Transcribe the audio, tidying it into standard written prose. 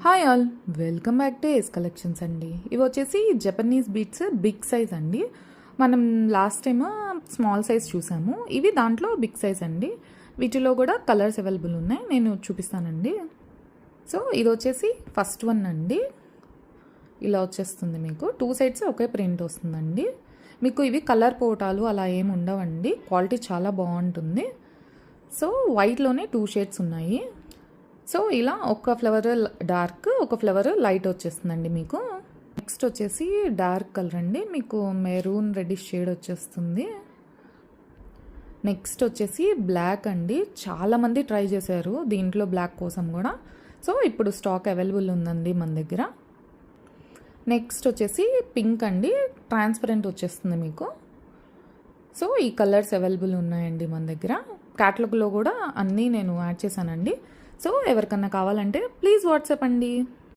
Hi all, welcome back to S collections అండి. ఇవి వచ్చేసి జపనీస్ బీట్స్ బిగ్ సైజ్ అండి. మనం లాస్ట్ టైమ్ స్మాల్ సైజ్ చూసాము, ఇవి దాంట్లో బిగ్ సైజ్ అండి. వీటిలో కూడా కలర్స్ అవైలబుల్ ఉన్నాయి, నేను చూపిస్తానండి. సో ఇది వచ్చేసి ఫస్ట్ వన్ అండి. ఇలా వచ్చేస్తుంది, మీకు 2 సైడ్స్ ఒకే ప్రింట్ వస్తుందండి. మీకు ఇవి కలర్ పోటాలు అలా ఏమి ఉండవండి, క్వాలిటీ చాలా బాగుంటుంది. సో వైట్లోనే 2 షేడ్స్ ఉన్నాయి. సో ఇలా ఒక ఫ్లవర్ డార్క్, ఒక ఫ్లవర్ లైట్ వచ్చేస్తుందండి మీకు. నెక్స్ట్ వచ్చేసి డార్క్ కలర్ అండి, మీకు మెరూన్ రెడ్డిష్ షేడ్ వచ్చేస్తుంది. నెక్స్ట్ వచ్చేసి బ్లాక్ అండి, చాలామంది ట్రై చేశారు దీంట్లో బ్లాక్ కోసం కూడా. సో ఇప్పుడు స్టాక్ అవైలబుల్ ఉందండి మన దగ్గర. నెక్స్ట్ వచ్చేసి పింక్ అండి, ట్రాన్స్పరెంట్ వచ్చేస్తుంది మీకు. సో ఈ కలర్స్ అవైలబుల్ ఉన్నాయండి మన దగ్గర. క్యాటలాగ్లో కూడా అన్నీ నేను యాడ్ చేశానండి. సో ఎవరికన్నా కావాలంటే ప్లీజ్ వాట్సాప్ అండి.